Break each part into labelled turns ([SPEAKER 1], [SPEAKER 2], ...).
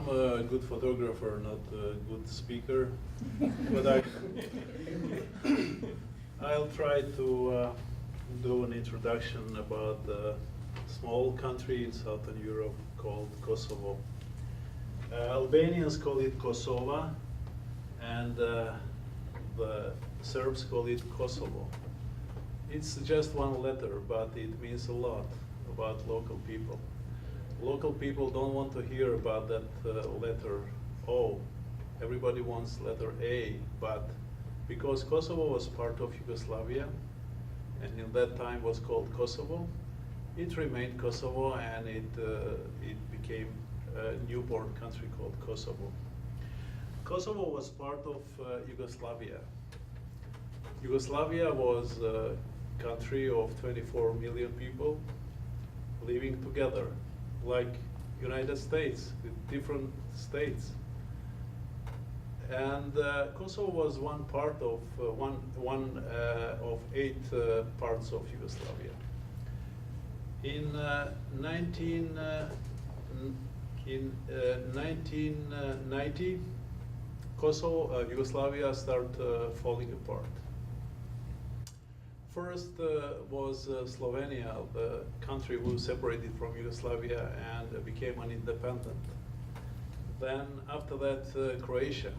[SPEAKER 1] I'm a good photographer, not a good speaker, but I'll try to do an introduction about a small country in Southern Europe called Kosovo. Albanians call it Kosova, and the Serbs call it Kosovo. It's just one letter, but it means a lot about local people. Local people don't want to hear about that letter O. Everybody wants letter A, but because Kosovo was part of Yugoslavia, and in that time was called Kosovo, it remained Kosovo, and it became a newborn country called Kosovo. Kosovo was part of Yugoslavia. Yugoslavia was a country of 24 million people living together, like United States with different states. And Kosovo was one part of one of 8 parts of Yugoslavia. In 1990, Kosovo, Yugoslavia started falling apart. First was Slovenia, the country who separated from Yugoslavia and became an independent. Then after that, Croatia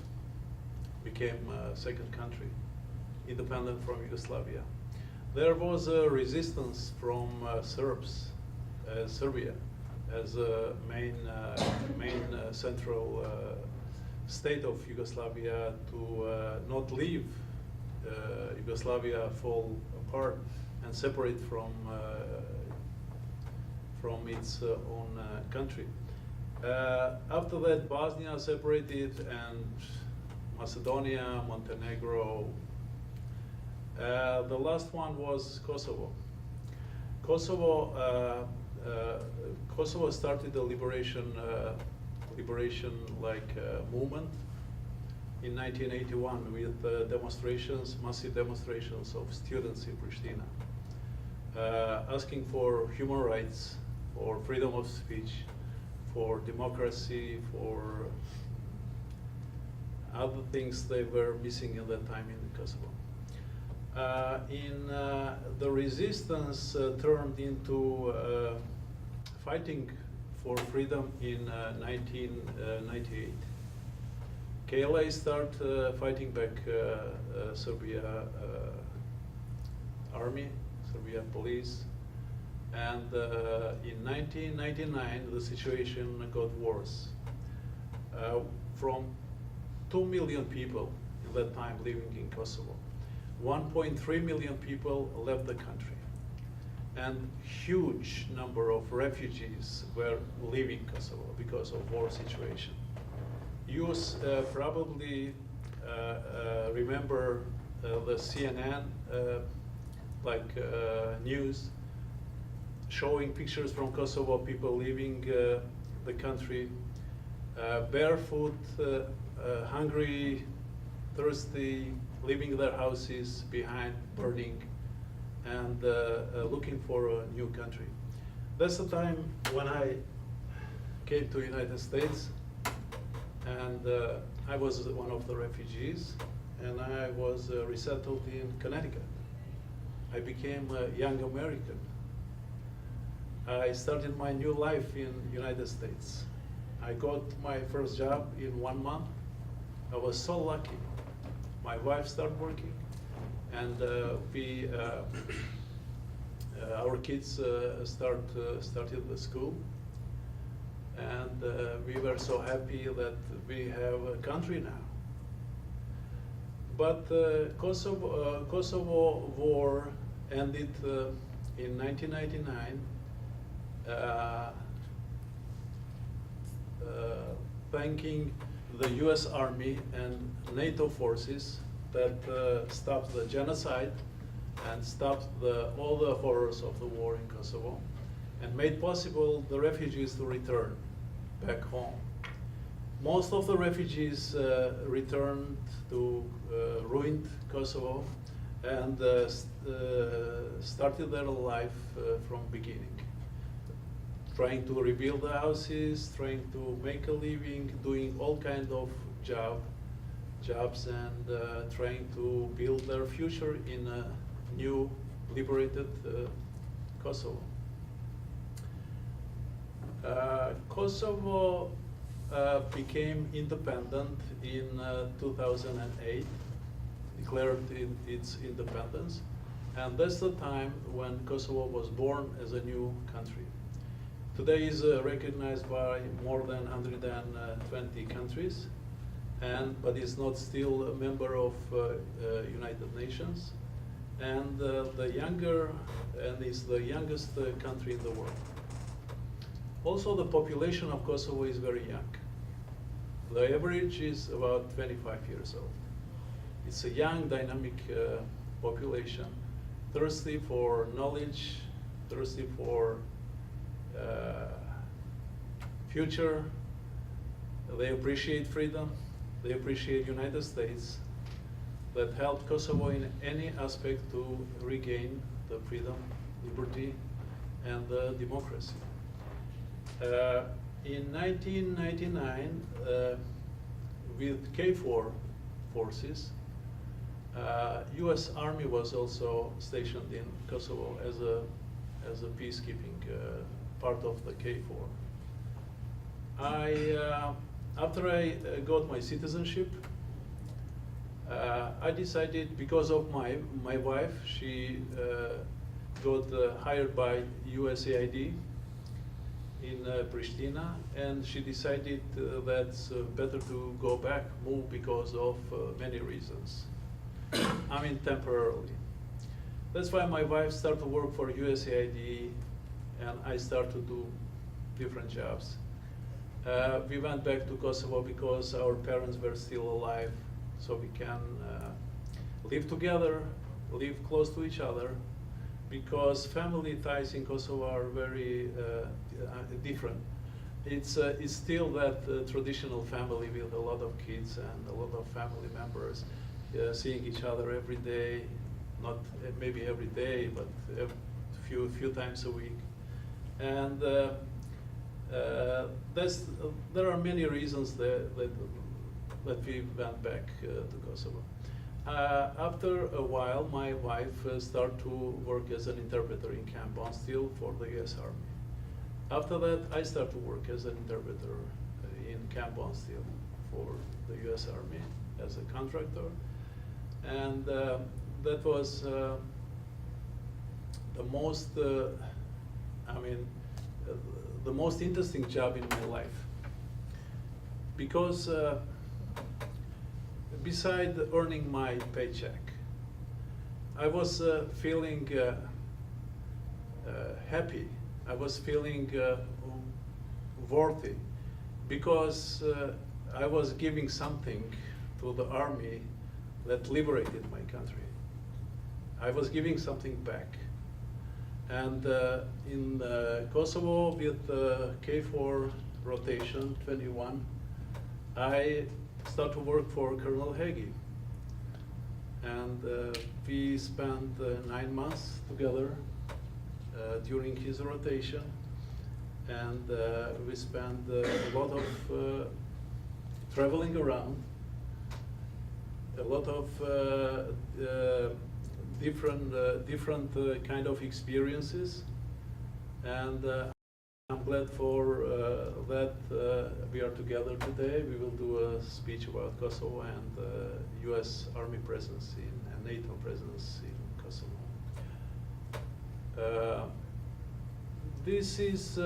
[SPEAKER 1] became a second country, independent from Yugoslavia. There was a resistance from Serbs, Serbia, as a main central state of Yugoslavia to not leave Yugoslavia fall apart and separate from its own country. After that, Bosnia separated, and Macedonia, Montenegro. The last one was Kosovo. Kosovo started the liberation movement in 1981 with demonstrations, massive demonstrations of students in Pristina, asking for human rights, for freedom of speech, for democracy, for other things they were missing at that time in Kosovo. The resistance turned into fighting for freedom in 1998. KLA started fighting back Serbia army, Serbia police, and in 1999 the situation got worse. From 2 million people in that time living in Kosovo, 1.3 million people left the country, and huge number of refugees were leaving Kosovo because of war situation. You probably remember the CNN news showing pictures from Kosovo, people leaving the country barefoot, hungry, thirsty, leaving their houses behind, burning, and looking for a new country. That's the time when I came to United States, and I was one of the refugees, and I was resettled in Connecticut. I became a young American. I started my new life in United States. I got my first job in 1 month. I was so lucky. My wife started working, and our kids started the school, and we were so happy that we have a country now. But Kosovo war ended in 1999. Thanking the US Army and NATO forces that stopped the genocide and stopped all the horrors of the war in Kosovo, and made possible the refugees to return back home. Most of the refugees returned to ruined Kosovo and started their life from beginning. trying to rebuild the houses, trying to make a living, doing all kind of jobs, and trying to build their future in a new liberated Kosovo. Kosovo became independent in 2008, declared its independence, and that's the time when Kosovo was born as a new country. Today is recognized by more than 120 countries, but is not still a member of United Nations, and is the youngest country in the world. Also, the population of Kosovo is very young. The average is about 25 years old. It's a young, dynamic population, thirsty for knowledge, thirsty for future. They appreciate freedom. They appreciate United States that helped Kosovo in any aspect to regain the freedom, liberty, and democracy. In 1999, with KFOR forces, U.S. Army was also stationed in Kosovo as a peacekeeping part of the KFOR. After I got my citizenship, I decided, because of my wife, she got hired by USAID in Pristina, and she decided that's better to go back, move, because of many reasons. I mean, temporarily. That's why my wife started to work for USAID, and I started to do different jobs. We went back to Kosovo because our parents were still alive, so we can live together, live close to each other, because family ties in Kosovo are very different. It's still that traditional family with a lot of kids and a lot of family members, seeing each other every day, not maybe every day, but a few times a week. And there are many reasons that we went back to Kosovo. After a while, my wife started to work as an interpreter in Camp Bondsteel for the U.S. Army. After that, I started to work as an interpreter in Camp Bondsteel for the U.S. Army as a contractor. And that was the most, the most interesting job in my life. Because beside earning my paycheck, I was feeling happy. I was feeling worthy, because I was giving something to the army that liberated my country. I was giving something back. And in Kosovo, with KFOR rotation 21, I started to work for Colonel Hagy. And we spent 9 months together during his rotation. And we spent a lot of traveling around, a lot of different kind of experiences, and I'm glad for that we are together today. We will do a speech about Kosovo and U.S. Army presence and NATO presence in Kosovo. This is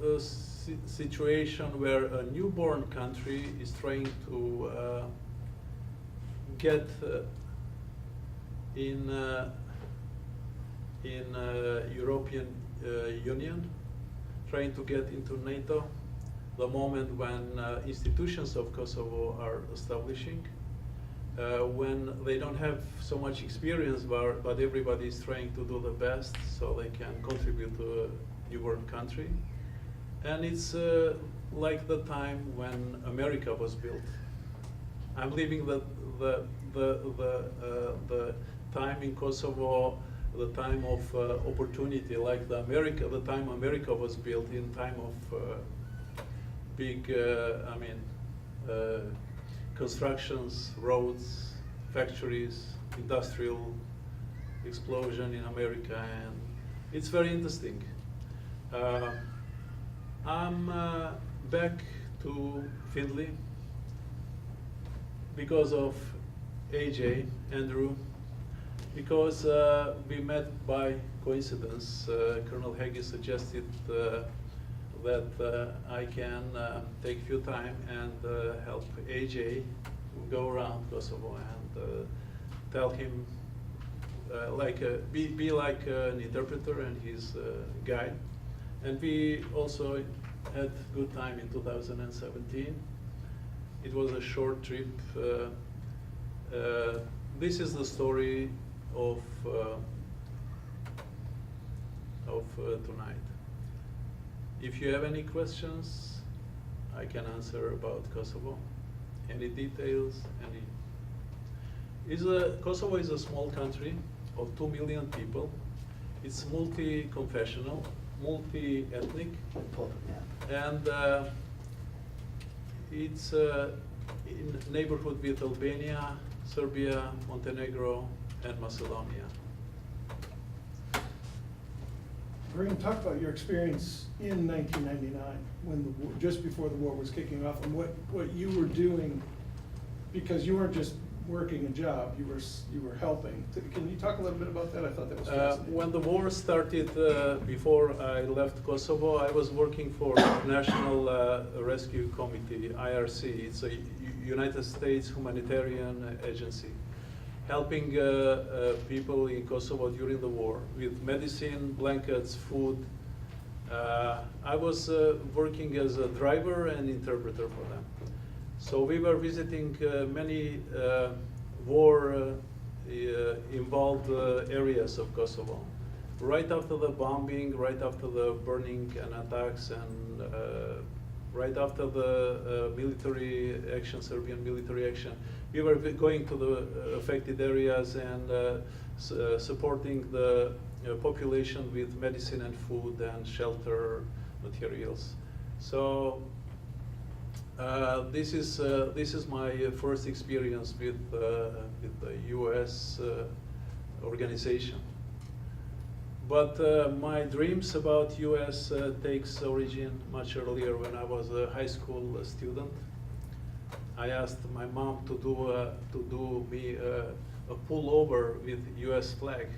[SPEAKER 1] a situation where a newborn country is trying to get in European Union, trying to get into NATO. The moment when institutions of Kosovo are establishing, when they don't have so much experience, but everybody is trying to do the best so they can contribute to a newborn country. And it's like the time when America was built. I'm living the time in Kosovo, the time of opportunity, like the time America was built in time of big, constructions, roads, factories, industrial explosion in America, and it's very interesting. I'm back to Findlay because of AJ, Andrew, because we met by coincidence. Colonel Hagy suggested that I can take few time and help AJ go around Kosovo and tell him, be like an interpreter and his guide. And we also had good time in 2017. It was a short trip. This is the story of tonight. If you have any questions, I can answer about Kosovo. Any details? Kosovo is a small country of 2 million people. It's multi-confessional, multi-ethnic, and it's in neighborhood with Albania, Serbia, Montenegro, and Macedonia.
[SPEAKER 2] Burim, talk about your experience in 1999, when just before the war was kicking off, and what you were doing, because you weren't just working a job, you were helping. Can you talk a little bit about that? I thought that was fascinating.
[SPEAKER 1] When the war started, before I left Kosovo, I was working for National Rescue Committee, IRC. It's a United States humanitarian agency, helping people in Kosovo during the war with medicine, blankets, food. I was working as a driver and interpreter for them. So we were visiting many war-involved areas of Kosovo. Right after the bombing, right after the burning and attacks, and right after the military action, Serbian military action, we were going to the affected areas and supporting the population with medicine and food and shelter materials. So this is my first experience with the U.S. Organization. But my dreams about U.S. Takes origin much earlier when I was a high school student. I asked my mom to do me a pullover with U.S. flag,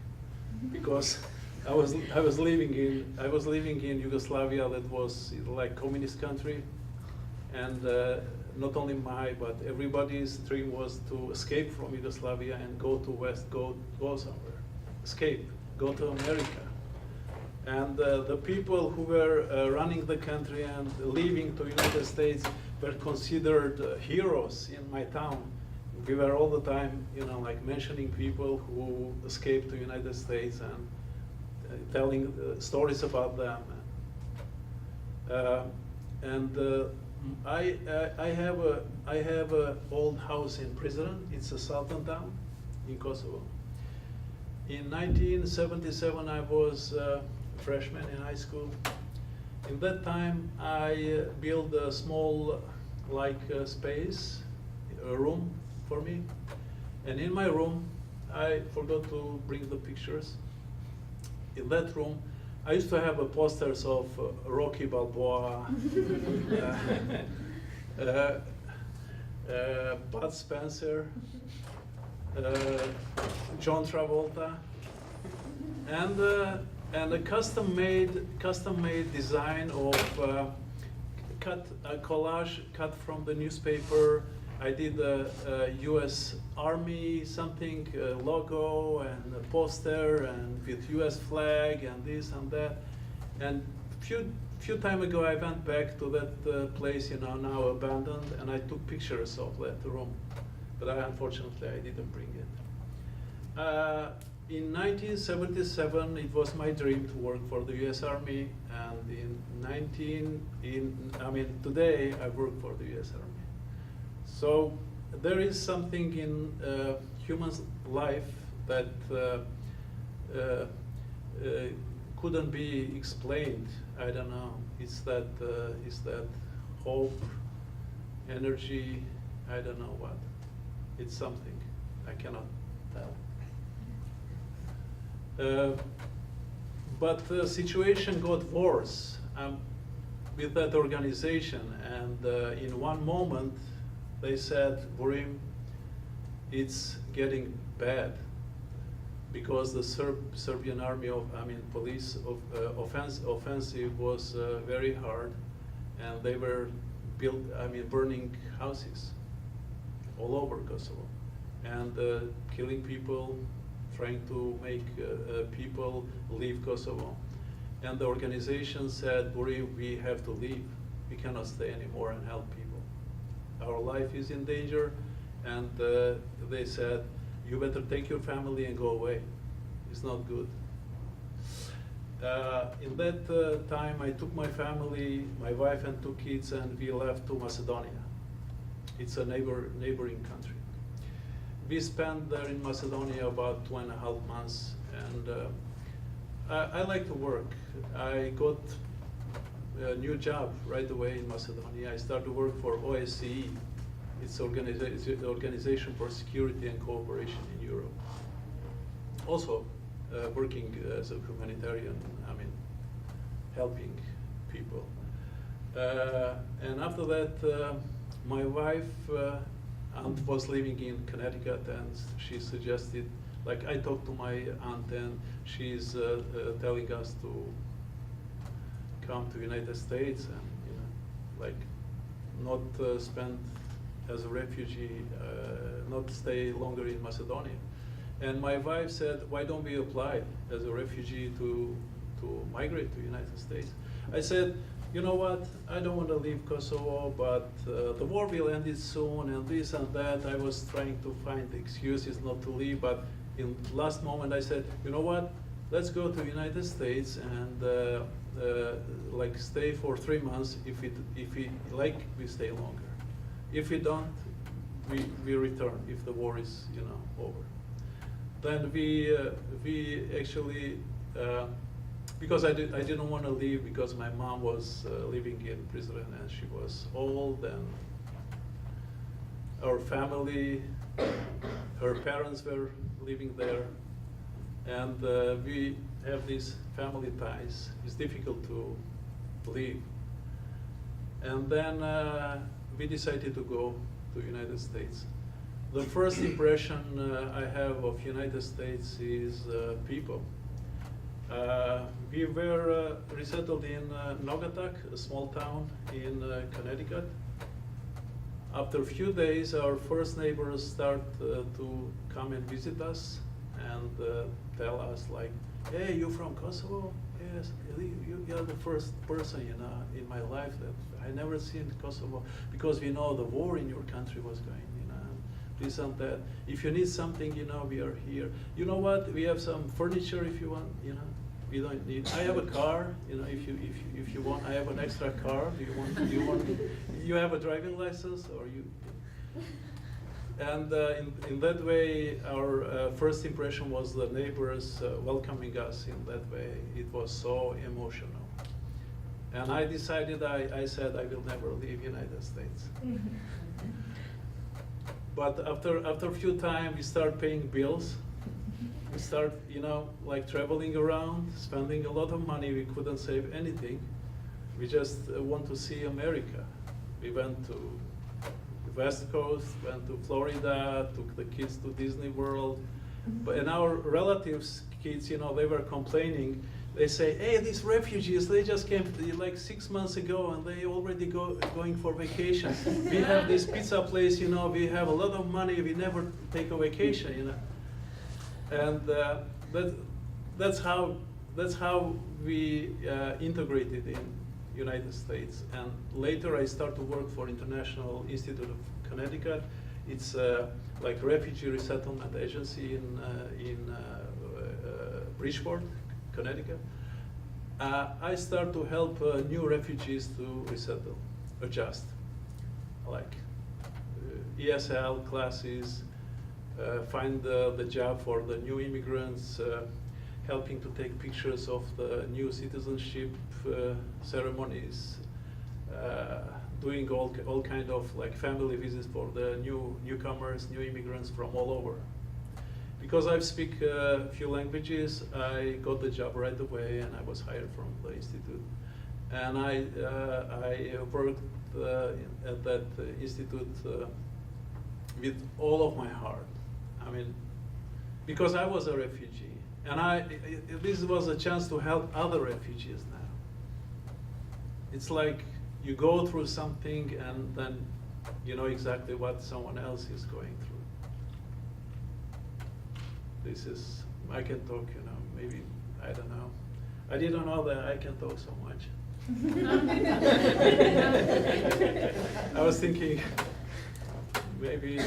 [SPEAKER 1] because I was living in Yugoslavia, that was like communist country, and not only but everybody's dream was to escape from Yugoslavia and go to West, go somewhere, escape, go to America. And the people who were running the country and leaving to United States were considered heroes in my town. We were all the time, mentioning people who escaped to United States and telling stories about them. I have a old house in Prizren. It's a Sultan town in Kosovo. In 1977, I was a freshman in high school. In that time, I built a small, space, a room for me. And in my room, I forgot to bring the pictures. In that room, I used to have posters of Rocky Balboa, Bud Spencer, John Travolta, and a custom-made design of a collage cut from the newspaper. I did a U.S. Army something logo and a poster and with U.S. flag and this and that. And few time ago I went back to that place, now abandoned, and I took pictures of that room. But unfortunately I didn't bring it. In 1977, it was my dream to work for the U.S. Army, and today I work for the U.S. Army. So there is something in human life that couldn't be explained. I don't know. Is that hope, energy? I don't know what. It's something I cannot tell. But the situation got worse with that organization, and in one moment they said, Burim, it's getting bad because the Serbian army, police offensive was very hard, and they were burning houses all over Kosovo, and killing people, trying to make people leave Kosovo. And the organization said, Burim, we have to leave. We cannot stay anymore and help people. Our life is in danger. And they said, you better take your family and go away. It's not good. In that time, I took my family, my wife and 2 kids, and we left to Macedonia. It's a neighboring country. We spent there in Macedonia about 2.5 months, and I like to work. I got a new job right away in Macedonia. I started to work for OSCE. It's Organization for Security and Cooperation in Europe. Also working as a humanitarian, helping people. And after that, my wife aunt was living in Connecticut, and she suggested, like, I talked to my aunt, and she's telling us to come to United States and, not spend as a refugee, not stay longer in Macedonia. And my wife said, why don't we apply as a refugee to migrate to United States? I said, you know what, I don't want to leave Kosovo, but the war will end it soon, and this and that. I was trying to find excuses not to leave, but in last moment I said, you know what, let's go to United States and stay for 3 months. If we like, we stay longer. If we don't, we return if the war is over. Then we actually, because I didn't want to leave, because my mom was living in prison and she was old, and our family, her parents were living there, and we have these family ties. It's difficult to leave. And then we decided to go to United States. The first impression I have of United States is people. We were resettled in Naugatuck, a small town in Connecticut. After a few days, our first neighbors start to come and visit us and tell us, like, hey, you from Kosovo? Yes, you're the first person in my life that I never seen Kosovo, because we know the war in your country was going, this and that. If you need something, we are here. You know what? We have some furniture if you want, We don't need. I have a car, if you want. I have an extra car. You have a driving license, or you? And in that way, our first impression was the neighbors welcoming us in that way. It was so emotional. And I decided, I said, I will never leave United States. But after a few times, we start paying bills. We start, traveling around, spending a lot of money. We couldn't save anything. We just want to see America. We went to the West Coast, went to Florida, took the kids to Disney World. And our relatives' kids, they were complaining. They say, hey, these refugees, they just came like 6 months ago, and they already going for vacation. We have this pizza place, we have a lot of money, we never take a vacation, And that's how we integrated in United States. And later I started to work for International Institute of Connecticut. It's like refugee resettlement agency in Bridgeport, Connecticut. I start to help new refugees to resettle, adjust, like ESL classes, find the job for the new immigrants, helping to take pictures of the new citizenship ceremonies, doing all kind of like family visits for the newcomers, new immigrants from all over. Because I speak a few languages, I got the job right away, and I was hired from the institute. And I worked at that institute with all of my heart. I mean, because I was a refugee, and this was a chance to help other refugees now. It's like you go through something, and then you know exactly what someone else is going through. This is, I can talk, you know, maybe, I don't know. I didn't know that I can talk so much. I was thinking maybe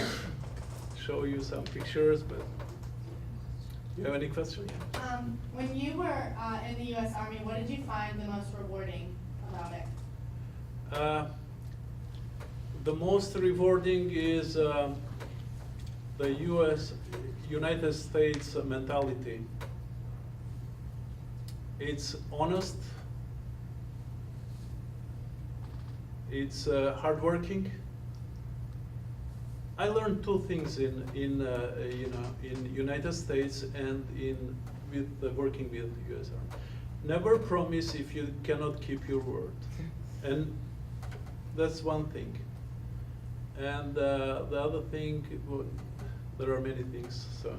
[SPEAKER 1] show you some pictures, but you have any questions? Yeah.
[SPEAKER 3] When you were in the U.S. Army, what did you find the most rewarding about it?
[SPEAKER 1] The most rewarding is the United States mentality. It's honest. It's hardworking. I learned two things in United States and working with U.S. Army. Never promise if you cannot keep your word, and that's one thing. And the other thing, well, there are many things. So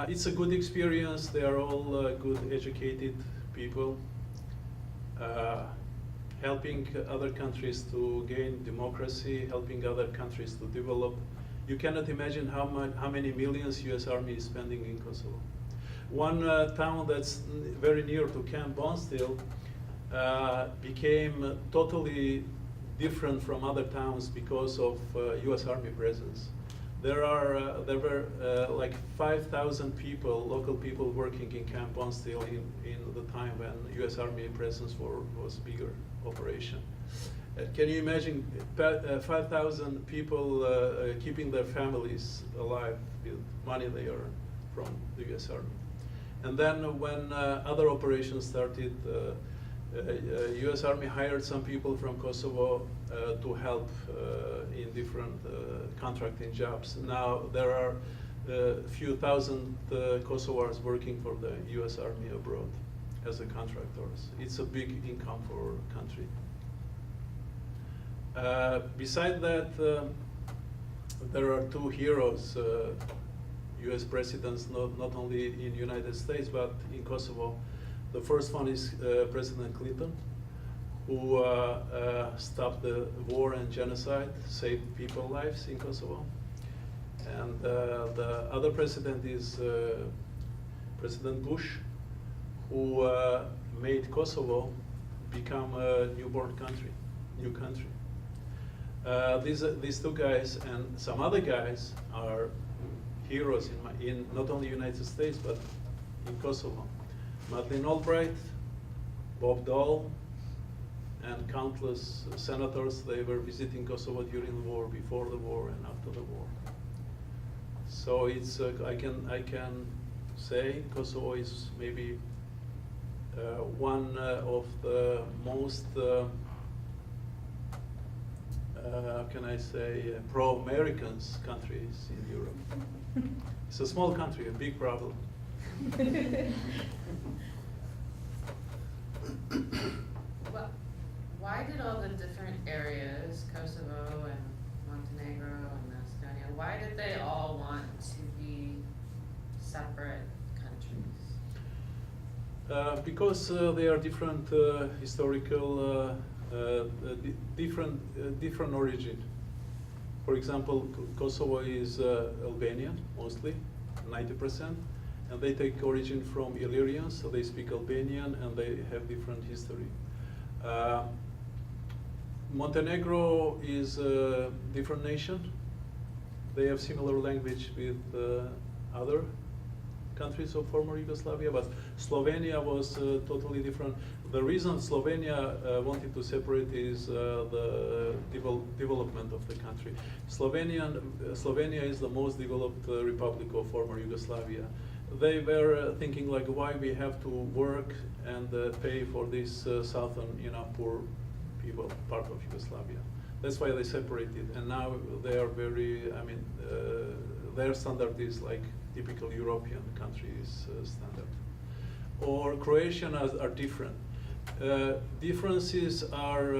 [SPEAKER 1] it's a good experience. They are all good, educated people. Helping other countries to gain democracy, helping other countries to develop. You cannot imagine how many millions U.S. Army is spending in Kosovo. One town that's very near to Camp Bondsteel became totally different from other towns because of U.S. Army presence. There were like 5,000 people, local people working in Camp Bondsteel in the time when U.S. Army presence was bigger operation. Can you imagine 5,000 people keeping their families alive with money they earn from the U.S. Army? And then when other operations started, U.S. Army hired some people from Kosovo to help in different contracting jobs. Now there are a few thousand Kosovars working for the U.S. Army abroad as a contractors. It's a big income for a country. Besides that, there are two heroes, U.S. presidents, not only in the United States, but in Kosovo. The first one is President Clinton, who stopped the war and genocide, saved people's lives in Kosovo. And the other president is President Bush, who made Kosovo become a newborn country, new country. These two guys and some other guys are heroes in not only United States, but in Kosovo. Madeleine Albright, Bob Dole, and countless senators, they were visiting Kosovo during the war, before the war, and after the war. So it's I can say Kosovo is maybe one of the most how can I say pro-Americans countries in Europe. It's a small country, a big problem.
[SPEAKER 4] Well, why did all the different areas, Kosovo and Montenegro and Macedonia, why did they all want to be separate countries?
[SPEAKER 1] Because they are different historical, different origin. For example, Kosovo is Albanian, mostly, 90%. And they take origin from Illyrians, so they speak Albanian and they have different history. Montenegro is a different nation. They have similar language with other countries of former Yugoslavia, but Slovenia was totally different. The reason Slovenia wanted to separate is the development of the country. Slovenia is the most developed republic of former Yugoslavia. They were thinking like, why we have to work and pay for this southern, poor people, part of Yugoslavia. That's why they separated, and now they are very, their standard is like typical European countries' standard. Or Croatian are different. Differences are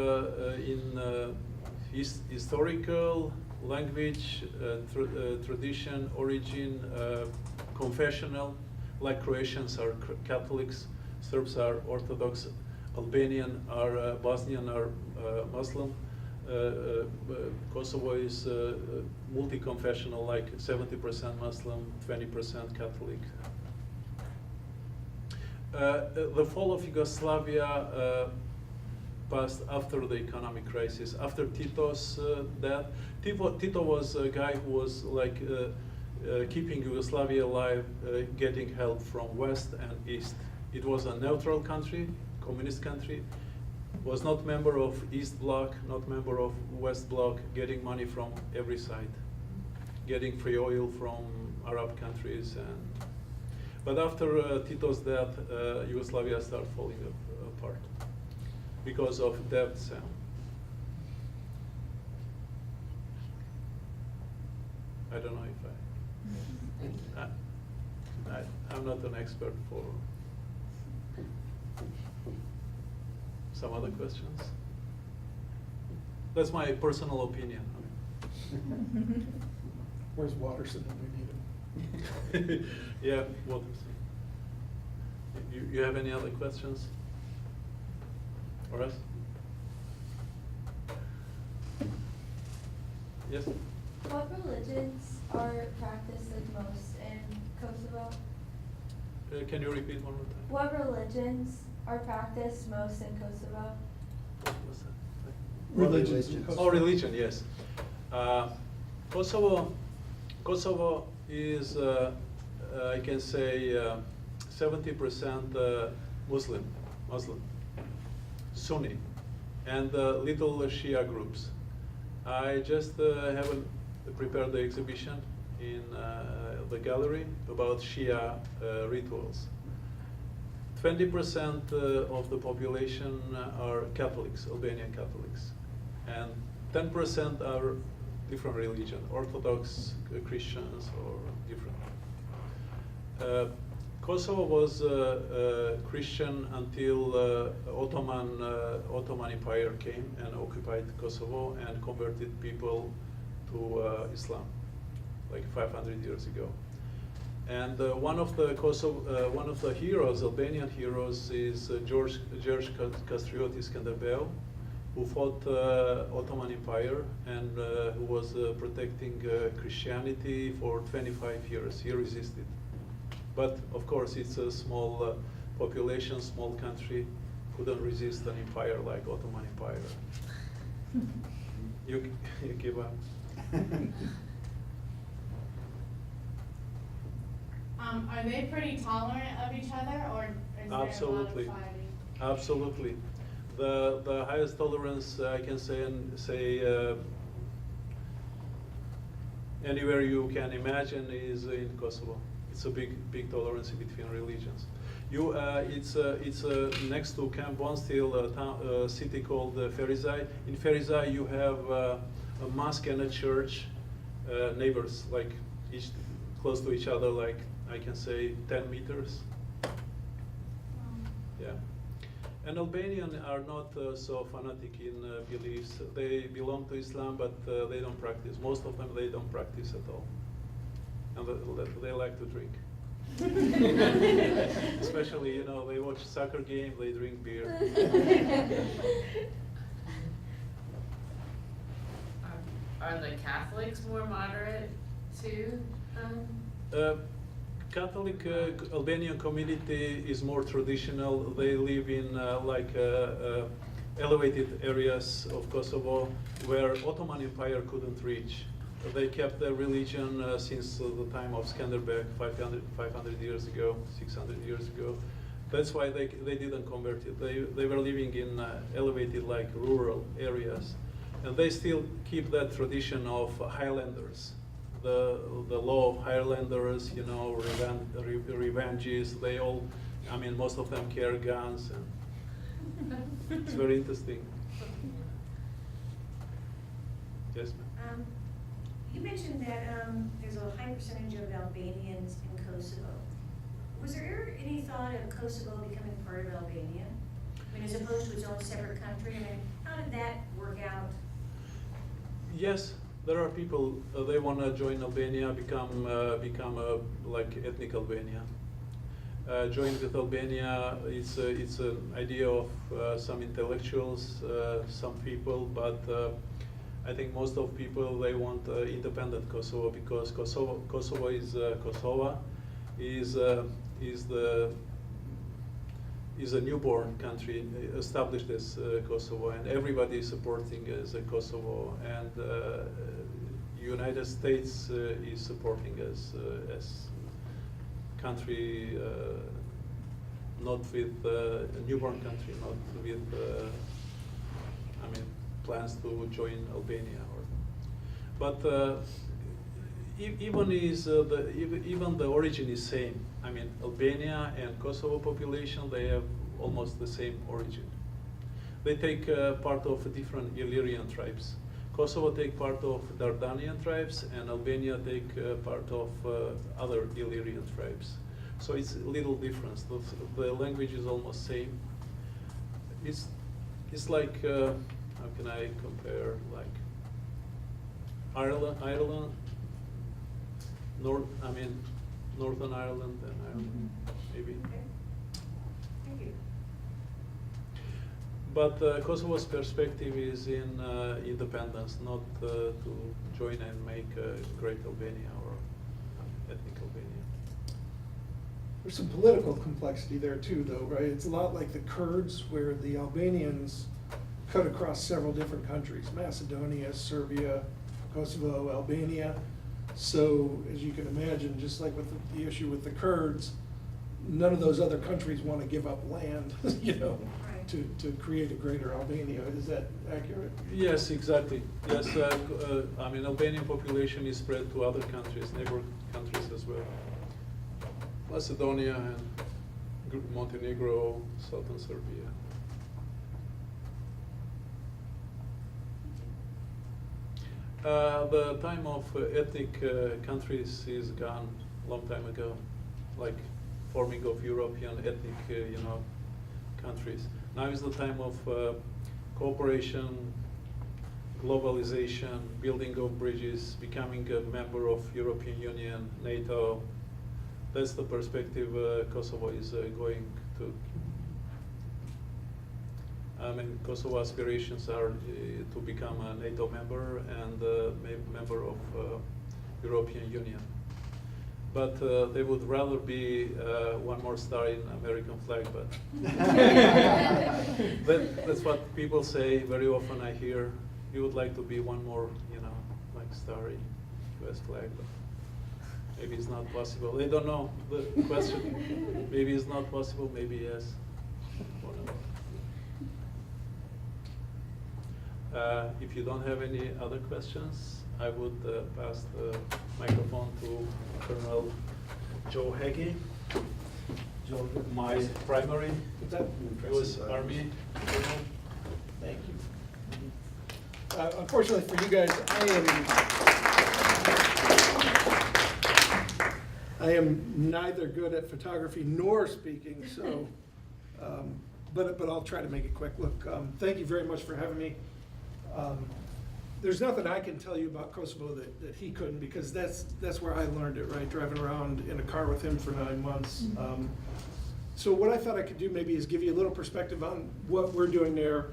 [SPEAKER 1] in historical, language, tradition, origin, confessional, like Croatians are Catholics, Serbs are Orthodox, Bosnian are Muslim, Kosovo is multi-confessional, like 70% Muslim, 20% Catholic. The fall of Yugoslavia passed after the economic crisis, after Tito's death. Tito was a guy who was like keeping Yugoslavia alive, getting help from West and East. It was a neutral country, communist country, was not member of East Bloc, not member of West Bloc, getting money from every side, getting free oil from Arab countries. But after Tito's death, Yugoslavia started falling apart because of debts. I don't know if I'm not an expert for some other questions. That's my personal opinion.
[SPEAKER 2] Where's Watterson when we need him?
[SPEAKER 1] Yeah, what? You have any other questions? Or else? Yes?
[SPEAKER 5] What religions are practiced the most in Kosovo?
[SPEAKER 1] Can you repeat one more time?
[SPEAKER 5] What religions are practiced most in Kosovo?
[SPEAKER 1] What was that?
[SPEAKER 2] Religions in Kosovo.
[SPEAKER 1] Oh, religion, yes. Kosovo is, I can say, 70% Muslim, Sunni, and little Shia groups. I just haven't prepared the exhibition in the gallery about Shia rituals. 20% of the population are Catholics, Albanian Catholics, and 10% are different religion, Orthodox, Christians, or different. Kosovo was Christian until Ottoman Empire came and occupied Kosovo and converted people to Islam, like 500 years ago. And one of the heroes, Albanian heroes, is George Kastrioti Skanderbeu, who fought Ottoman Empire and who was protecting Christianity for 25 years. He resisted. But of course, it's a small population, small country, couldn't resist an empire like Ottoman Empire. You give up.
[SPEAKER 3] Are they pretty tolerant of each other, or is
[SPEAKER 1] Absolutely.
[SPEAKER 3] there a lot of fighting?
[SPEAKER 1] Absolutely. The highest tolerance I can say anywhere you can imagine is in Kosovo. It's a big tolerance between religions. It's next to Camp Bonstil, a city called Ferizaj. In Ferizaj you have a mosque and a church, neighbors, like close to each other, like I can say 10 meters. Yeah. And Albanians are not so fanatic in beliefs. They belong to Islam, but they don't practice. Most of them, they don't practice at all. And they like to drink. Especially, they watch soccer game, they drink beer.
[SPEAKER 4] Are the Catholics more moderate too?
[SPEAKER 1] Catholic Albanian community is more traditional. They live in elevated areas of Kosovo where Ottoman Empire couldn't reach. They kept their religion since the time of Skanderbeg 500 years ago, 600 years ago. That's why they didn't convert it. They were living in elevated, like, rural areas. And they still keep that tradition of Highlanders. The law of Highlanders, you know, revenges, they all, I mean, most of them carry guns, and it's very interesting. Yes, ma'am?
[SPEAKER 6] You mentioned that there's a high percentage of Albanians in Kosovo. Was there ever any thought of Kosovo becoming part of Albania? I mean, as opposed to its own separate country? I mean, how did that work out?
[SPEAKER 1] Yes, there are people, they want to join Albania, become like ethnic Albania. Join with Albania, it's an idea of some intellectuals, some people, but I think most of people, they want independent Kosovo, because Kosovo is a newborn country established as Kosovo, and everybody is supporting as a Kosovo, and United States is supporting as country, not with a newborn country, not with I mean, plans to join Albania, but even the origin is same. I mean, Albania and Kosovo population, they have almost the same origin. They take part of different Illyrian tribes. Kosovo take part of Dardanian tribes, and Albania take part of other Illyrian tribes. So it's a little difference. The language is almost same. It's like, how can I compare, like Ireland, Northern Ireland and Ireland, maybe.
[SPEAKER 6] Okay. Thank you.
[SPEAKER 1] But Kosovo's perspective is in independence, not to join and make a great Albania or ethnic Albania.
[SPEAKER 2] There's some political complexity there too, though, right? It's a lot like the Kurds, where the Albanians cut across several different countries: Macedonia, Serbia, Kosovo, Albania. So, as you can imagine, just like with the issue with the Kurds, none of those other countries want to give up land, you know,
[SPEAKER 6] Right.
[SPEAKER 2] to create a greater Albania. Is that accurate?
[SPEAKER 1] Yes, exactly. Yes, I mean, Albanian population is spread to other countries, neighbor countries as well. Macedonia and Montenegro, southern Serbia. The time of ethnic countries is gone long time ago, like forming of European ethnic, countries. Now is the time of cooperation, globalization, building of bridges, becoming a member of European Union, NATO. That's the perspective Kosovo is going to. I mean, Kosovo aspirations are to become a NATO member and a member of European Union. But they would rather be one more star in American flag, but that's what people say. Very often I hear, you would like to be one more, like star in US flag, but maybe it's not possible. They don't know the question. Maybe it's not possible, maybe yes. If you don't have any other questions, I would pass the microphone to Colonel Joe Hagy, my primary U.S. Army colonel.
[SPEAKER 2] Thank you. Unfortunately for you guys, I am neither good at photography nor speaking, so, but I'll try to make it quick. Look, thank you very much for having me. There's nothing I can tell you about Kosovo that he couldn't, because that's where I learned it, right? Driving around in a car with him for 9 months. So what I thought I could do maybe is give you a little perspective on what we're doing there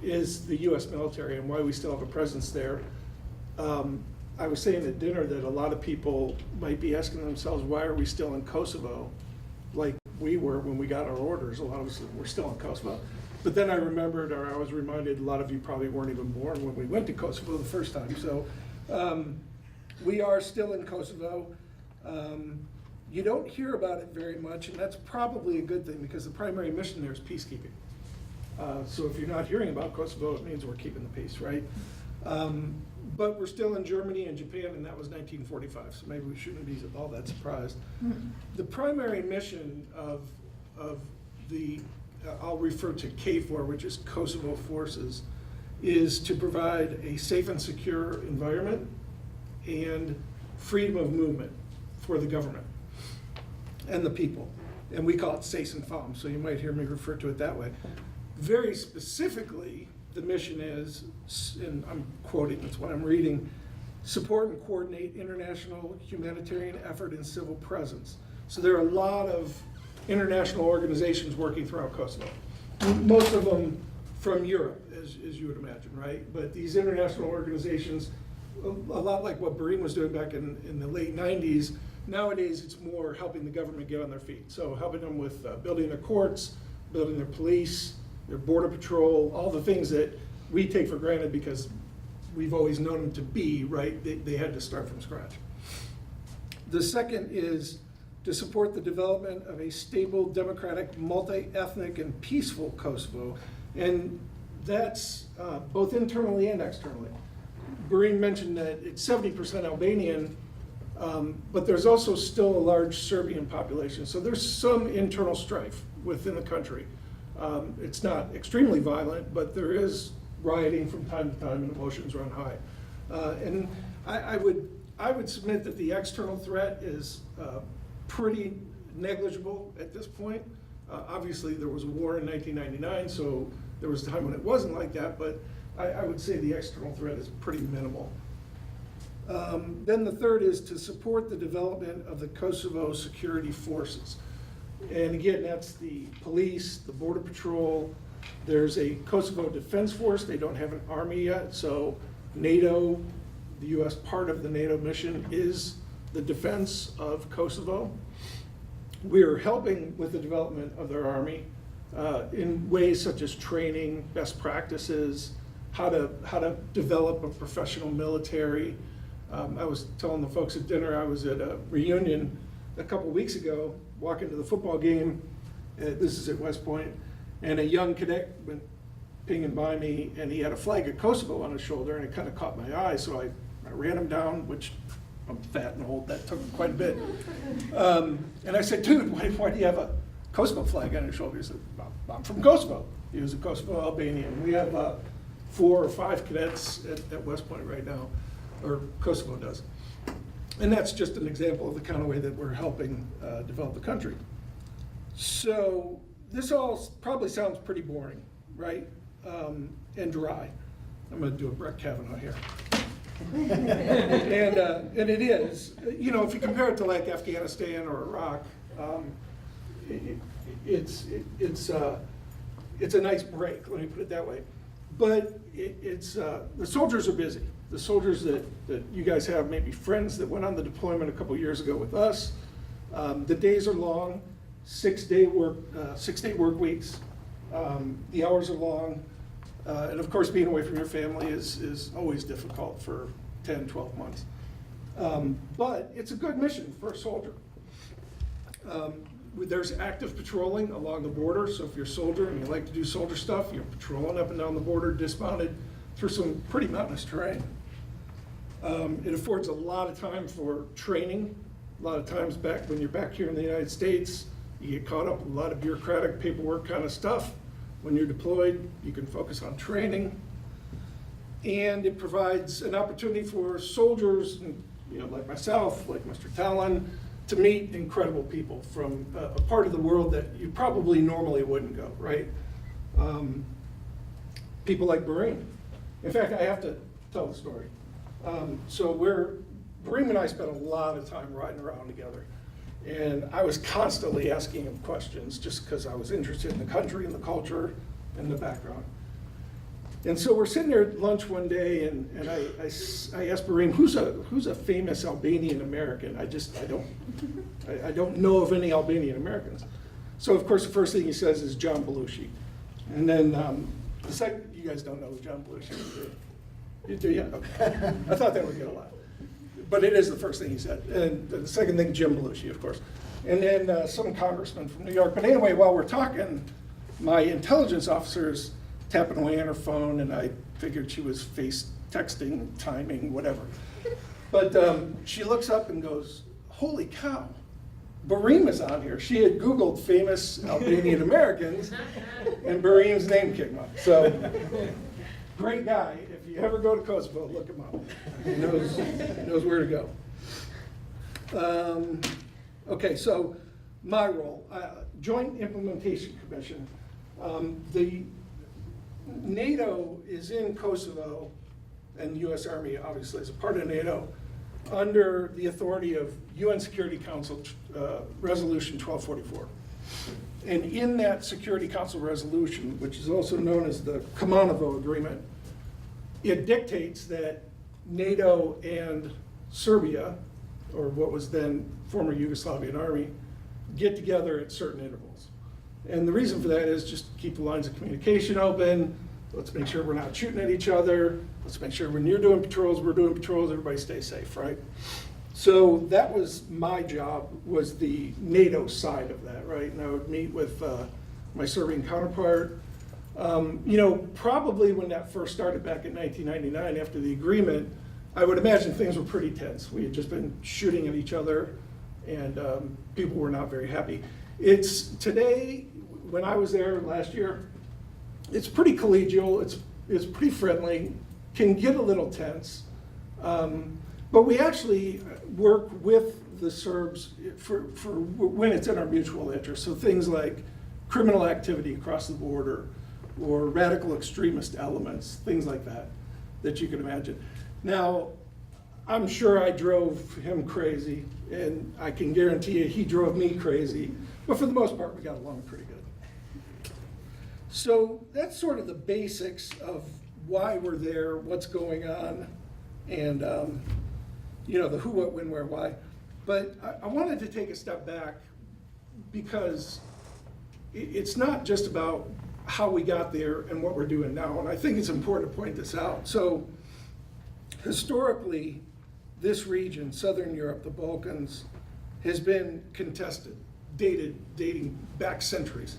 [SPEAKER 2] is the U.S. military and why we still have a presence there. I was saying at dinner that a lot of people might be asking themselves, why are we still in Kosovo? Like we were when we got our orders. A lot of us were still in Kosovo. But then I remembered, or I was reminded, a lot of you probably weren't even born when we went to Kosovo the first time. So we are still in Kosovo. You don't hear about it very much, and that's probably a good thing because the primary mission there is peacekeeping. So if you're not hearing about Kosovo, it means we're keeping the peace, right? But we're still in Germany and Japan, and that was 1945, so maybe we shouldn't be all that surprised. The primary mission of the, I'll refer to KFOR, which is Kosovo Forces, is to provide a safe and secure environment and freedom of movement for the government and the people. And we call it SACE and FOM, so you might hear me refer to it that way. Very specifically, the mission is, and I'm quoting, that's what I'm reading, support and coordinate international humanitarian effort and civil presence. So there are a lot of international organizations working throughout Kosovo. Most of them from Europe, as you would imagine, right? But these international organizations, a lot like what Burim was doing back in the late 90s, nowadays it's more helping the government get on their feet. So helping them with building their courts, building their police, their border patrol, all the things that we take for granted because we've always known them to be, right? They had to start from scratch. The second is to support the development of a stable, democratic, multi-ethnic, and peaceful Kosovo. And that's both internally and externally. Burim mentioned that it's 70% Albanian, but there's also still a large Serbian population. So there's some internal strife within the country. It's not extremely violent, but there is rioting from time to time and emotions run high. And I would submit that the external threat is pretty negligible at this point. Obviously, there was a war in 1999, so there was a time when it wasn't like that, but I would say the external threat is pretty minimal. Then the third is to support the development of the Kosovo security forces. And again, that's the police, the border patrol. There's a Kosovo Defense Force. They don't have an army yet, so NATO, the US part of the NATO mission, is the defense of Kosovo. We are helping with the development of their army in ways such as training, best practices, how to develop a professional military. I was telling the folks at dinner, I was at a reunion a couple weeks ago, walking to the football game. This is at West Point, and a young cadet went pinging by me, and he had a flag of Kosovo on his shoulder, and it kind of caught my eye, so I ran him down, which I'm fat and old, that took quite a bit. And I said, dude, why do you have a Kosovo flag on your shoulder? He said, I'm from Kosovo. He was a Kosovo Albanian. We have 4 or 5 cadets at West Point right now, or Kosovo does. And that's just an example of the kind of way that we're helping develop the country. So this all probably sounds pretty boring, right? And dry. I'm going to do a Brett Kavanaugh here. And it is. You know, if you compare it to like Afghanistan or Iraq, it's a nice break, let me put it that way. But the soldiers are busy. The soldiers that you guys have, maybe friends that went on the deployment a couple years ago with us. The days are long, 6-day work weeks. The hours are long. And of course, being away from your family is always difficult for 10, 12 months. But it's a good mission for a soldier. There's active patrolling along the border, so if you're a soldier and you like to do soldier stuff, you're patrolling up and down the border, dismounted through some pretty mountainous terrain. It affords a lot of time for training. A lot of times when you're back here in the United States, you get caught up with a lot of bureaucratic paperwork kind of stuff. When you're deployed, you can focus on training. And it provides an opportunity for soldiers, like myself, like Mr. Talon, to meet incredible people from a part of the world that you probably normally wouldn't go, right? People like Burim. In fact, I have to tell the story. So Burim and I spent a lot of time riding around together. And I was constantly asking him questions just because I was interested in the country and the culture and the background. And so we're sitting there at lunch one day, and I asked Burim, who's a famous Albanian American? I don't know of any Albanian Americans. So of course the first thing he says is John Belushi. And then the second, you guys don't know who John Belushi is, do you? Okay. I thought that would get a lot. but it is the first thing he said. And the second thing, Jim Belushi, of course. And then some congressman from New York. But anyway, while we're talking, my intelligence officer's tapping away on her phone, and I figured she was face texting, timing, whatever. But she looks up and goes, holy cow, Burim is on here. She had Googled famous Albanian Americans, and Burim's name came up. So, great guy. If you ever go to Kosovo, look him up. He knows where to go. Okay, so my role, Joint Implementation Commission. The NATO is in Kosovo, and the U.S. Army obviously is a part of NATO, under the authority of UN Security Council Resolution 1244. And in that Security Council resolution, which is also known as the Kumanovo Agreement, it dictates that NATO and Serbia, or what was then former Yugoslavian Army, get together at certain intervals. And the reason for that is just to keep the lines of communication open. Let's make sure we're not shooting at each other. Let's make sure when you're doing patrols, we're doing patrols, everybody stay safe, right? So that was my job, was the NATO side of that, right? And I would meet with my Serbian counterpart. Probably when that first started back in 1999 after the agreement, I would imagine things were pretty tense. We had just been shooting at each other, and people were not very happy. It's today, when I was there last year, it's pretty collegial, it's pretty friendly, can get a little tense, but we actually work with the Serbs for when it's in our mutual interest. So things like criminal activity across the border, or radical extremist elements, things like that you can imagine. Now, I'm sure I drove him crazy, and I can guarantee you he drove me crazy, but for the most part, we got along pretty good. So that's sort of the basics of why we're there, what's going on, and the who, what, when, where, why. But I wanted to take a step back because it's not just about how we got there and what we're doing now, and I think it's important to point this out. So historically, this region, Southern Europe, the Balkans, has been contested, dating back centuries.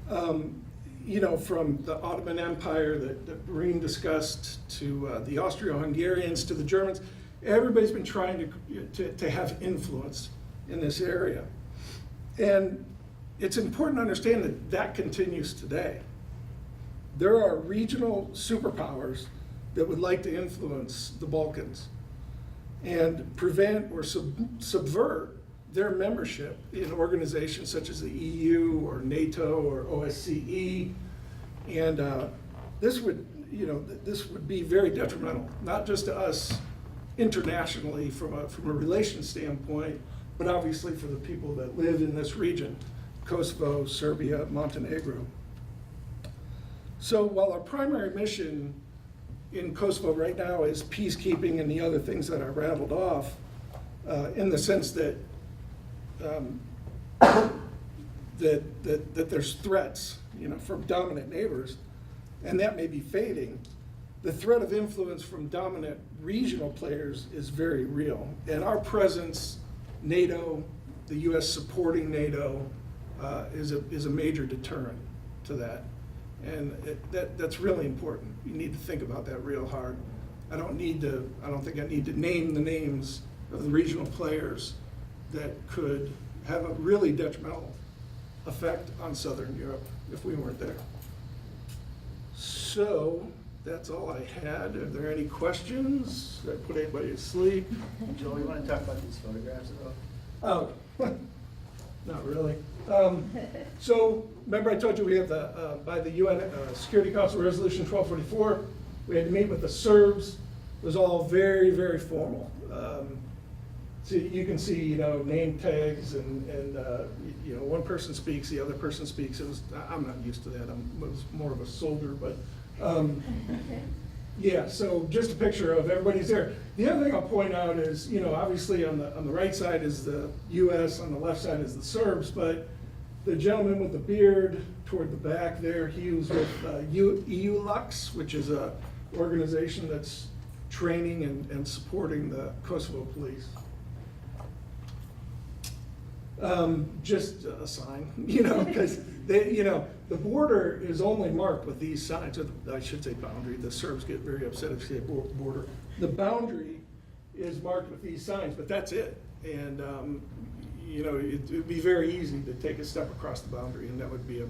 [SPEAKER 2] From the Ottoman Empire that Burim discussed, to the Austro-Hungarians, to the Germans, everybody's been trying to have influence in this area. And it's important to understand that continues today. There are regional superpowers that would like to influence the Balkans and prevent or subvert their membership in organizations such as the EU or NATO or OSCE, and this would be very detrimental, not just to us internationally from a relations standpoint, but obviously for the people that live in this region, Kosovo, Serbia, Montenegro. So while our primary mission in Kosovo right now is peacekeeping and the other things that I rattled off, in the sense that that there's threats, from dominant neighbors, and that may be fading. The threat of influence from dominant regional players is very real, and our presence, NATO, the U.S. supporting NATO, is a major deterrent to that, and that's really important. You need to think about that real hard. I don't think I need to name the names of the regional players that could have a really detrimental effect on Southern Europe if we weren't there. So that's all I had. Are there any questions? Did I put anybody to sleep?
[SPEAKER 7] Joel, you want to talk about these photographs at all?
[SPEAKER 2] Oh, not really. So remember I told you we have by the UN Security Council Resolution 1244, we had to meet with the Serbs. It was all very, very formal. So you can see, name tags and one person speaks, the other person speaks. I'm not used to that. I was more of a soldier, but yeah. So just a picture of everybody's there. The other thing I'll point out is, obviously on the right side is the U.S., on the left side is the Serbs, but the gentleman with the beard toward the back there, he was with EULUX, which is a organization that's training and supporting the Kosovo police. Just a sign, because the border is only marked with these signs, or I should say boundary. The Serbs get very upset if you say border. The boundary is marked with these signs, but that's it. And it would be very easy to take a step across the boundary, and that would be a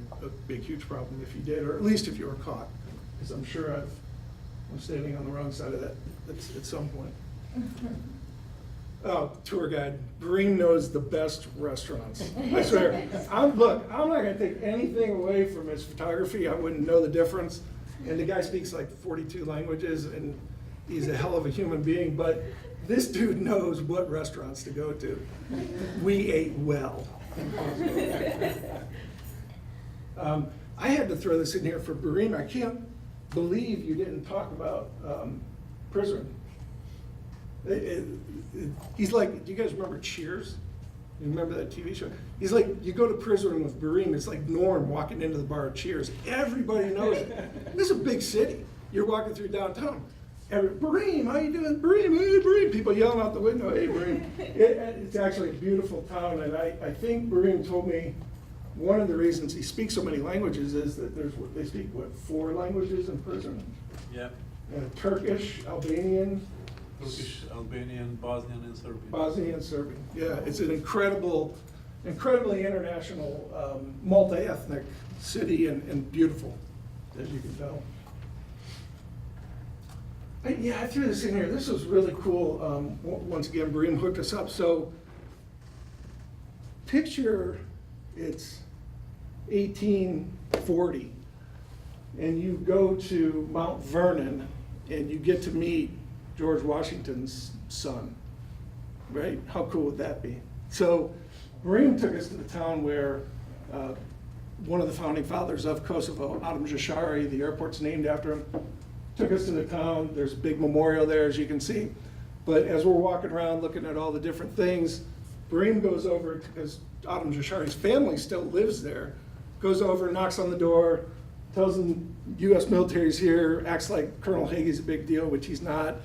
[SPEAKER 2] big, huge problem if you did, or at least if you were caught, because I'm sure I'm standing on the wrong side of that at some point. Oh, tour guide. Burim knows the best restaurants. I swear. I'm not going to take anything away from his photography. I wouldn't know the difference. And the guy speaks like 42 languages, and he's a hell of a human being. But this dude knows what restaurants to go to. We ate well. I had to throw this in here for Burim. I can't believe you didn't talk about Prizren. He's like, do you guys remember Cheers? You remember that TV show? He's like, you go to Prizren with Burim, it's like Norm walking into the bar of Cheers. Everybody knows it. This is a big city. You're walking through downtown. Burim, how you doing? Burim, hey, Burim. People yelling out the window, hey, Burim. It's actually a beautiful town, and I think Burim told me one of the reasons he speaks so many languages is that they speak, 4 languages in Prizren?
[SPEAKER 1] Yeah.
[SPEAKER 2] Turkish, Albanian,
[SPEAKER 1] Turkish, Albanian, Bosnian, and Serbian.
[SPEAKER 2] Bosnian and Serbian. Yeah, it's an incredibly international, multi-ethnic city and beautiful, as you can tell. I threw this in here. This was really cool. Once again, Burim hooked us up. So picture it's 1840, and you go to Mount Vernon, and you get to meet George Washington's son, right? How cool would that be? So Burim took us to the town where one of the founding fathers of Kosovo, Adam Jashari, the airport's named after him, took us to the town. There's a big memorial there, as you can see. But as we're walking around looking at all the different things, Burim goes over, because Adam Jashari's family still lives there, goes over, knocks on the door, tells them U.S. military's here, acts like Colonel Hagy's a big deal, which he's not.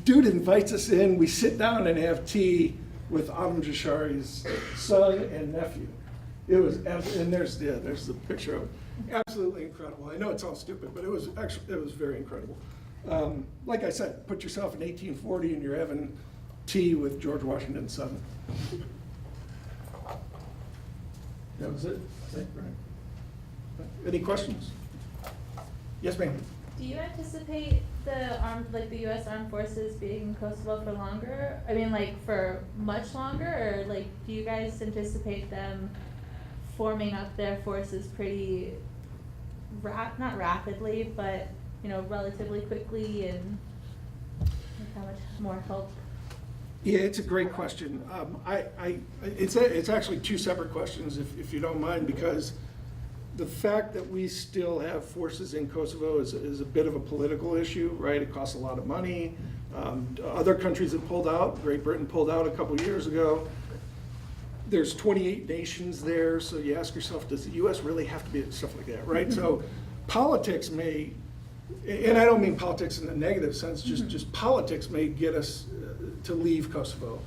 [SPEAKER 2] Dude invites us in, we sit down and have tea with Adam Jashari's son and nephew. It was, and there's the picture of it. Absolutely incredible. I know it sounds stupid, but it was very incredible. Like I said, put yourself in 1840 and you're having tea with George Washington's son. That was it, I think, right? Any questions? Yes, ma'am.
[SPEAKER 5] Do you anticipate the U.S. Armed Forces being in Kosovo for longer? I mean, for much longer, or do you guys anticipate them forming up their forces pretty, not rapidly, but relatively quickly, and how much more help?
[SPEAKER 2] Yeah, it's a great question. It's actually 2 separate questions, if you don't mind, because the fact that we still have forces in Kosovo is a bit of a political issue, right? It costs a lot of money. Other countries have pulled out. Great Britain pulled out a couple years ago. There's 28 nations there, so you ask yourself, does the U.S. really have to be stuff like that, right? So politics may, and I don't mean politics in a negative sense, just politics may get us to leave Kosovo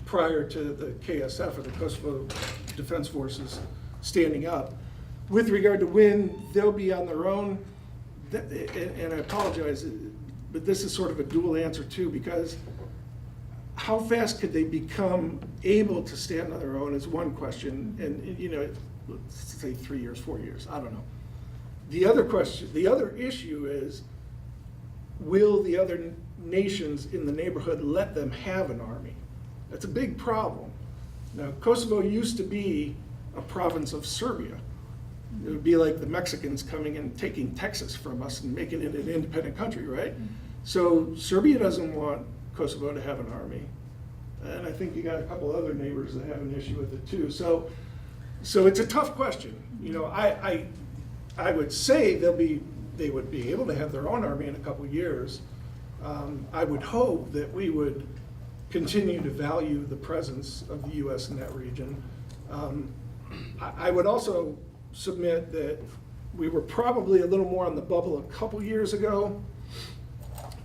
[SPEAKER 2] prior to the KSF, or the Kosovo Defense Forces, standing up. With regard to when they'll be on their own, and I apologize, but this is sort of a dual answer too, because how fast could they become able to stand on their own is one question, and let's say 3 years, 4 years, I don't know. The other issue is, will the other nations in the neighborhood let them have an army? That's a big problem. Now, Kosovo used to be a province of Serbia. It would be like the Mexicans coming and taking Texas from us and making it an independent country, right? So Serbia doesn't want Kosovo to have an army. And I think you got a couple other neighbors that have an issue with it too. So it's a tough question. I would say they would be able to have their own army in a couple years. I would hope that we would continue to value the presence of the U.S. in that region. I would also submit that we were probably a little more on the bubble a couple years ago,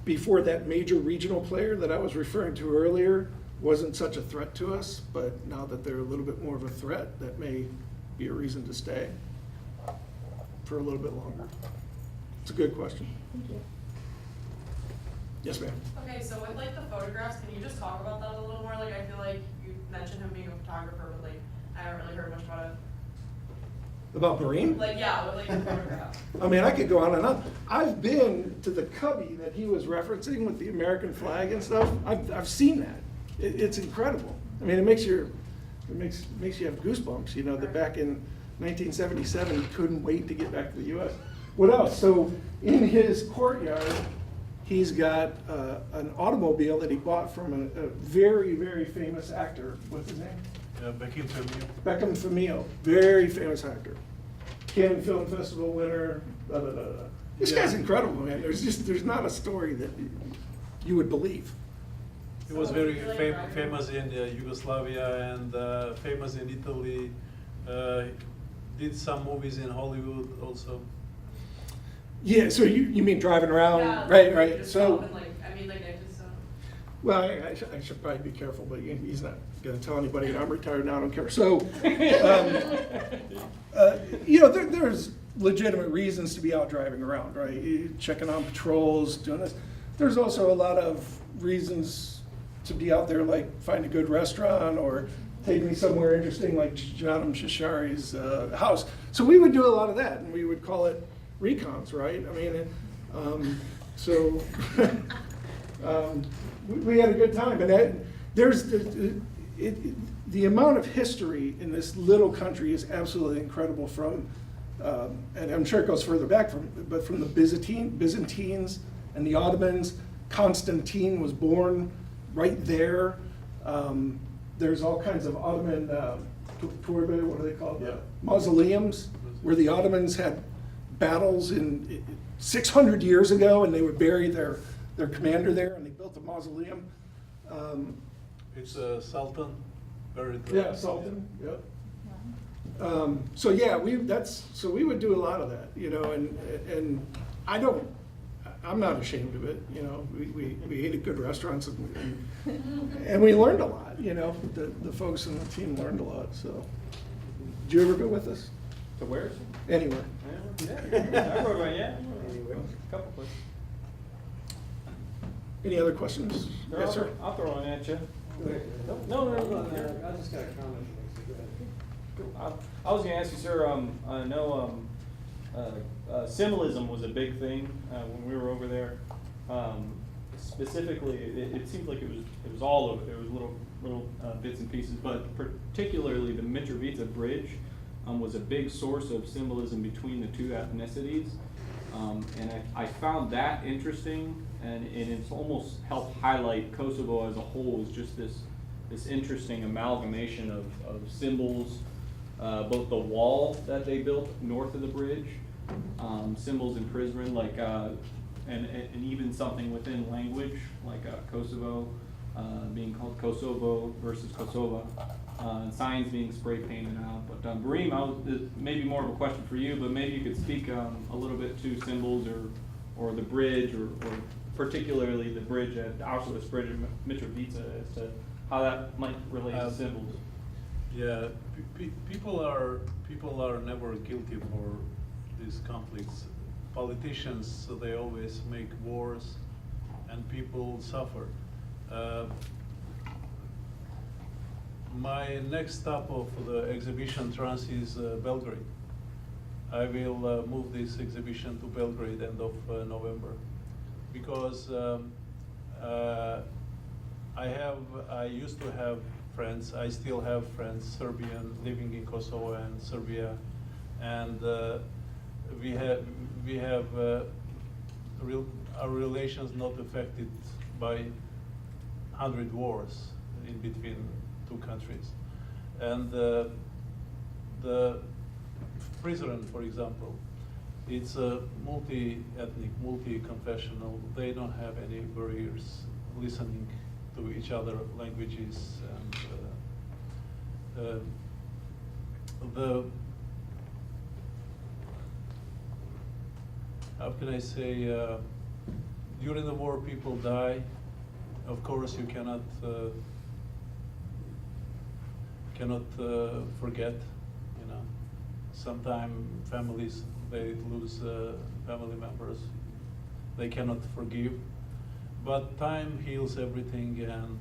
[SPEAKER 2] before that major regional player that I was referring to earlier wasn't such a threat to us, but now that they're a little bit more of a threat, that may be a reason to stay for a little bit longer. It's a good question.
[SPEAKER 5] Thank you.
[SPEAKER 2] Yes, ma'am.
[SPEAKER 8] Okay, so with like the photographs, can you just talk about that a little more? Like, I feel like you mentioned him being a photographer, but like, I haven't really heard much about it.
[SPEAKER 2] About Burim?
[SPEAKER 8] Like, yeah, with like the photographs.
[SPEAKER 2] I mean, I could go on and on. I've been to the cubby that he was referencing with the American flag and stuff. I've seen that. It's incredible. I mean, it makes you have goosebumps, you know, that back in 1977, he couldn't wait to get back to the U.S. What else? So in his courtyard, he's got an automobile that he bought from a very, very famous actor. What's his name? Beckham Famio, very famous actor. Cannes Film Festival winner, blah, blah, blah, blah. This guy's incredible, man. There's not a story that you would believe.
[SPEAKER 1] He was very famous in Yugoslavia and famous in Italy. Did some movies in Hollywood also.
[SPEAKER 2] Yeah, so you mean driving around,
[SPEAKER 8] Yeah,
[SPEAKER 2] right,
[SPEAKER 8] like,
[SPEAKER 2] right.
[SPEAKER 8] just
[SPEAKER 2] So,
[SPEAKER 8] stop and, like, I mean, like, I just,
[SPEAKER 2] well, I should probably be careful, but he's not gonna tell anybody that I'm retired now, I don't care. So, you know, there's legitimate reasons to be out driving around, right? Checking on patrols, doing this. There's also a lot of reasons to be out there, like find a good restaurant or take me somewhere interesting like Janam Shashari's house. So we would do a lot of that, and we would call it recons, right? I mean, so we had a good time. And the amount of history in this little country is absolutely incredible from, and I'm sure it goes further back but from the Byzantines and the Ottomans. Constantine was born right there. There's all kinds of Ottoman, turbe, what are they called?
[SPEAKER 1] Yeah.
[SPEAKER 2] Mausoleums, where the Ottomans had battles in 600 years ago, and they would bury their commander there, and they built a mausoleum.
[SPEAKER 1] It's a Sultan buried there.
[SPEAKER 2] Yeah, Sultan, yep. So yeah, we would do a lot of that, you know, and I'm not ashamed of it, you know. We ate at good restaurants and we learned a lot, you know. The folks in the team learned a lot. So, did you ever go with us?
[SPEAKER 9] To where?
[SPEAKER 2] Anywhere?
[SPEAKER 9] Yeah, I rode one, yeah. A couple places.
[SPEAKER 2] Any other questions? Yes, sir.
[SPEAKER 9] I'll throw one at you. No.
[SPEAKER 7] I just got a comment. Go ahead.
[SPEAKER 9] I was gonna ask you, sir, I know, symbolism was a big thing, when we were over there. Specifically, it seems like it was all over. There was little bits and pieces, but particularly the Mitrovica Bridge, was a big source of symbolism between the two ethnicities. And I found that interesting, and it's almost helped highlight Kosovo as a whole as just this interesting amalgamation of symbols, both the wall that they built north of the bridge, symbols in Prizren, like, and even something within language, like Kosovo being called Kosovo versus Kosova, signs being spray painted out. But Burim, this may be more of a question for you, but maybe you could speak a little bit to symbols or the bridge, or particularly the bridge at the Auschwitz Bridge in Mitrovica, as to how that might relate to symbols.
[SPEAKER 1] Yeah, people are never guilty for these conflicts. Politicians, so they always make wars, and people suffer. My next stop of the exhibition trans is Belgrade. I will move this exhibition to Belgrade end of November, because I used to have friends. I still have friends, Serbian, living in Kosovo and Serbia, and we have our relations not affected by 100 wars in between two countries. And the Prizren, for example, it's a multi-ethnic, multi-confessional. They don't have any barriers listening to each other languages, and how can I say, during the war, people die. Of course, you cannot forget. You know, sometimes families, they lose family members. They cannot forgive. But time heals everything, and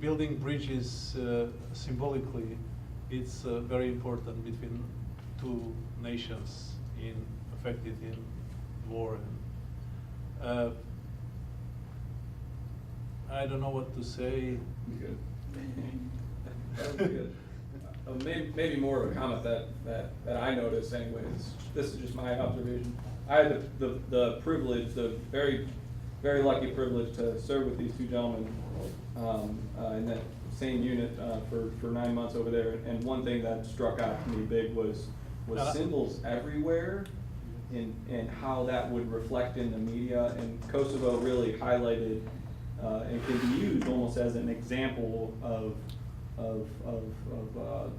[SPEAKER 1] building bridges symbolically, it's very important between two nations affected in war. I don't know what to say.
[SPEAKER 9] Good. That was good. Maybe more of a comment that I noticed anyways. This is just my observation. I had the privilege, the very, very lucky privilege to serve with these two gentlemen in that same unit for 9 months over there. And one thing that struck out to me big was symbols everywhere, and how that would reflect in the media. And Kosovo really highlighted and can be used almost as an example of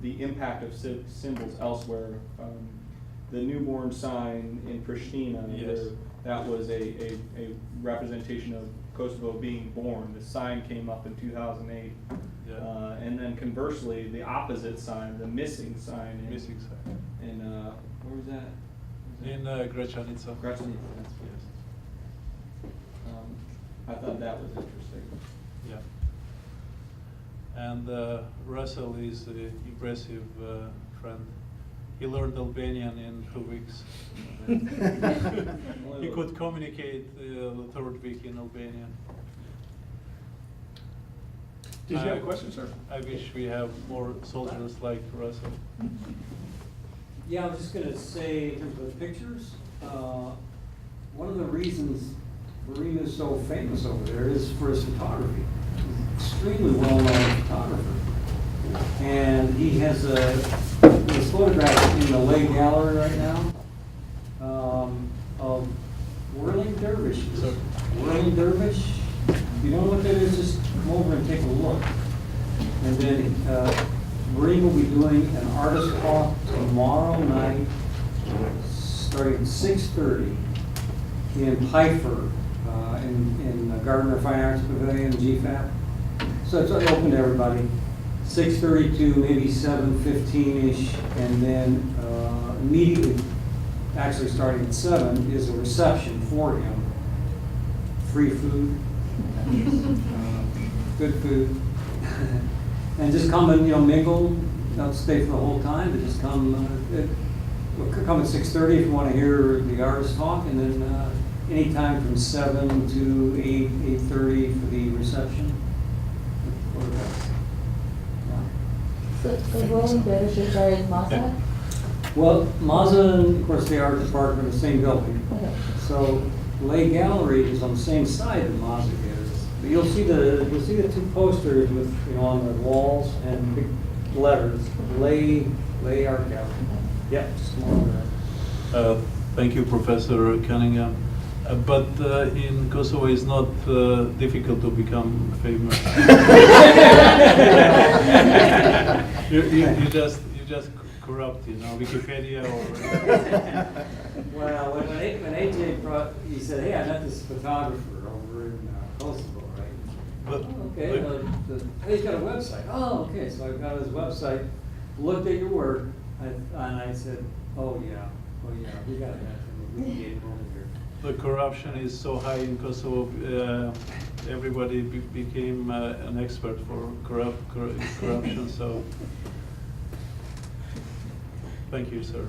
[SPEAKER 9] the impact of symbols elsewhere. The newborn sign in Pristina,
[SPEAKER 1] yes.
[SPEAKER 9] That was a representation of Kosovo being born. The sign came up in 2008.
[SPEAKER 1] Yeah.
[SPEAKER 9] And then conversely, the opposite sign, the missing sign.
[SPEAKER 1] Missing sign.
[SPEAKER 9] In where was that?
[SPEAKER 1] In Gračanica.
[SPEAKER 9] Gračanica, yes. I thought that was interesting.
[SPEAKER 1] Yeah. And Russell is an impressive friend. He learned Albanian in 2 weeks. He could communicate the third week in Albanian.
[SPEAKER 2] Did you have a question, sir?
[SPEAKER 1] I wish we have more soldiers like Russell.
[SPEAKER 10] Yeah, I was just gonna say, in terms of the pictures, one of the reasons Burim is so famous over there is for his photography. He's extremely well-known photographer. And he has his photograph in the Lay Gallery right now, of whirling dervishes.
[SPEAKER 1] So-
[SPEAKER 10] Whirling dervish, if you don't know what that is, just come over and take a look. And then Burim will be doing an artist walk tomorrow night, starting at 6:30 in Pfeiffer, in the Gardner Fine Arts Pavilion, GFAP. So it's open to everybody. 6:30 to maybe 7:15-ish, and then immediately, actually starting at 7, is a reception for him. Free food, good food. And just come and, mingle, don't stay for the whole time, but just come, come at 6:30 if you want to hear the artist talk, and then anytime from 7 to 8:30 for the reception.
[SPEAKER 5] So the rolling dervishes are in Moscow?
[SPEAKER 10] Well, Mazda and, of course, the art department are the same building.
[SPEAKER 5] Okay.
[SPEAKER 10] So Lay Gallery is on the same side that Mazda is. But you'll see the two posters with, on the walls and big letters, Lay Art Gallery. Yep, just come over there.
[SPEAKER 1] Thank you, Professor Cunningham. But in Kosovo, it's not difficult to become famous. you just corrupt, Wikipedia or.
[SPEAKER 10] Well, when AJ he said, "Hey, I met this photographer over in Kosovo, right?"
[SPEAKER 1] But,
[SPEAKER 10] Okay, he's got a website. Oh, okay, so I got his website, looked at your work, and I said, oh yeah, we got to have him, we can get him over here.
[SPEAKER 1] the corruption is so high in Kosovo. Everybody became an expert for corruption. So, thank you, sir.